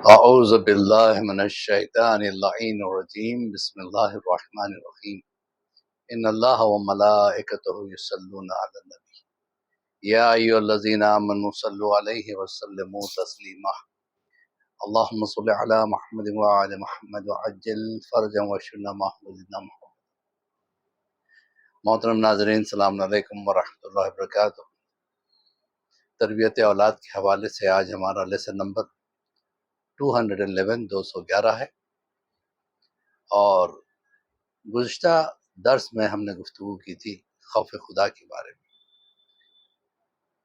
اعوذ باللہ من الشیطان اللعین الرجیم بسم اللہ الرحمن الرحیم ان اللہ وملائکتہ یصلون علی النبی یا ایھا الذین آمنوا صلوا علیہ وسلموا تسلیما اللہم صل علی محمد وعلی محمد وعجل فرجا واشفنا محمد. محترم ناظرین، السلام علیکم ورحمۃ اللہ وبرکاتہ. تربیت اولاد کے حوالے سے آج ہمارا لیسن نمبر 211 ہے، اور گزشتہ درس میں ہم نے گفتگو کی تھی خوف خدا کے بارے میں.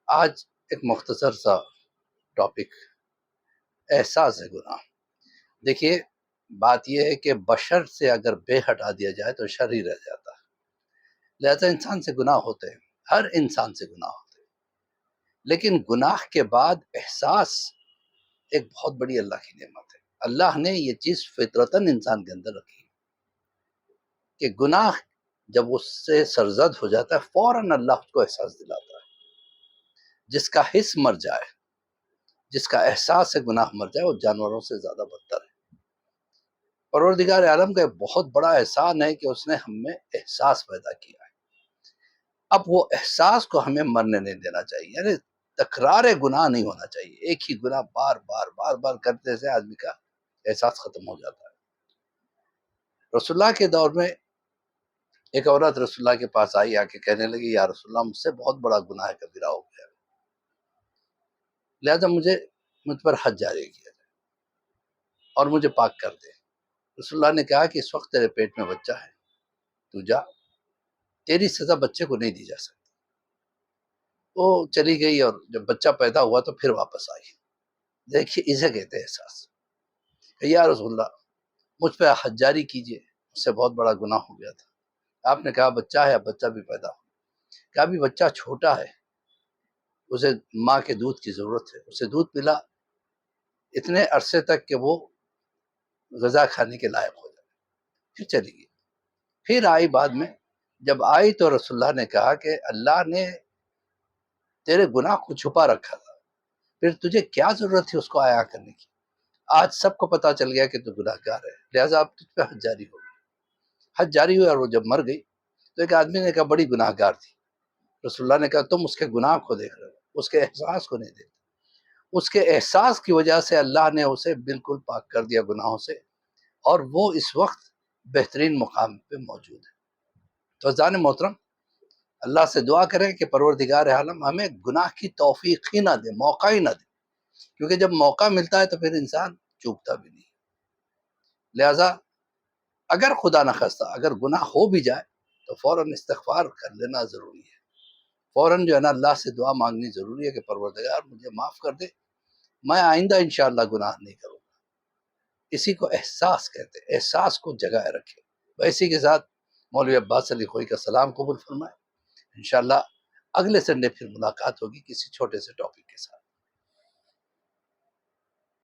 آج ایک مختصر سا ٹاپک احساس گناہ. دیکھیے، بات یہ ہے کہ بشر سے اگر بے ہٹا دیا جائے تو شر ہی رہ جاتا ہے. لہذا انسان سے گناہ ہوتے ہیں، ہر انسان سے گناہ ہوتے ہیں، لیکن گناہ کے بعد احساس ایک بہت بڑی اللہ کی نعمت ہے. اللہ نے یہ چیز فطرتاً انسان کے اندر رکھی ہے کہ گناہ جب اس سے سرزد ہو جاتا ہے فوراً اللہ اس کو احساس دلاتا ہے. جس کا حس مر جائے، جس کا احساس سے گناہ مر جائے، وہ جانوروں سے زیادہ بدتر ہے. پروردگار عالم کا ایک بہت بڑا احسان ہے کہ اس نے ہم میں احساس پیدا کیا ہے. اب وہ احساس کو ہمیں مرنے نہیں دینا چاہیے، یعنی تکرار گناہ نہیں ہونا چاہیے. ایک ہی گناہ بار بار بار بار کرنے سے آدمی کا احساس ختم ہو جاتا ہے. رسول اللہ کے دور میں ایک عورت رسول اللہ کے پاس آئی، آ کے کہنے لگی یا رسول اللہ، مجھ سے بہت بڑا گناہ کبیرہ ہو گیا، لہذا مجھ پر حد جاری کیا جائے اور مجھے پاک کر دے. رسول اللہ نے کہا کہ اس وقت تیرے پیٹ میں بچہ ہے، تو جا، تیری سزا بچے کو نہیں دی جا سکتی. وہ چلی گئی اور جب بچہ پیدا ہوا تو پھر واپس آئی. دیکھیے، اسے کہتے ہیں احساس. کہ یا رسول اللہ، مجھ پہ حد جاری کیجئے، مجھ سے بہت بڑا گناہ ہو گیا تھا. آپ نے کہا بچہ ہے، اب بچہ بھی پیدا ہو. کہ ابھی بچہ چھوٹا ہے، اسے ماں کے دودھ کی ضرورت ہے، اسے دودھ پلا اتنے عرصے تک کہ وہ غذا کھانے کے لائق ہو جائے. پھر چلی گئی. پھر آئی بعد میں. جب آئی تو رسول اللہ نے کہا کہ اللہ نے تیرے گناہ کو چھپا رکھا تھا، پھر تجھے کیا ضرورت تھی اس کو عیاں کرنے کی؟ آج سب کو پتا چل گیا کہ تو گناہ گار ہے، لہٰذا اب تجھ پہ حد جاری ہو گئی. حد جاری ہوئی اور وہ جب مر گئی تو ایک آدمی نے کہا بڑی گناہ گار تھی. رسول اللہ نے کہا تم اس کے گناہ کو دیکھ رہے ہو، اس کے احساس کو نہیں دیکھتے. اس کے احساس کی وجہ سے اللہ نے اسے بالکل پاک کر دیا گناہوں سے، اور وہ اس وقت بہترین مقام پہ موجود ہے. تو عزیزان محترم، اللہ سے دعا کریں کہ پروردگار عالم ہمیں گناہ کی توفیق ہی نہ دے، موقع ہی نہ دے، کیونکہ جب موقع ملتا ہے تو پھر انسان چوکتا بھی نہیں. لہذا اگر خدا نخواستہ اگر گناہ ہو بھی جائے تو فوراً استغفار کر لینا ضروری ہے. فوراً جو ہے نا اللہ سے دعا مانگنی ضروری ہے کہ پروردگار مجھے معاف کر دے، میں آئندہ انشاءاللہ گناہ نہیں کروں گا. اسی کو احساس کہتے ہیں، احساس کو جگائے رکھے. اسی کے ساتھ مولوی عباس علی خوئی کا سلام قبول فرمائے. انشاءاللہ اگلے سنڈے پھر ملاقات ہوگی کسی چھوٹے سے ٹاپک.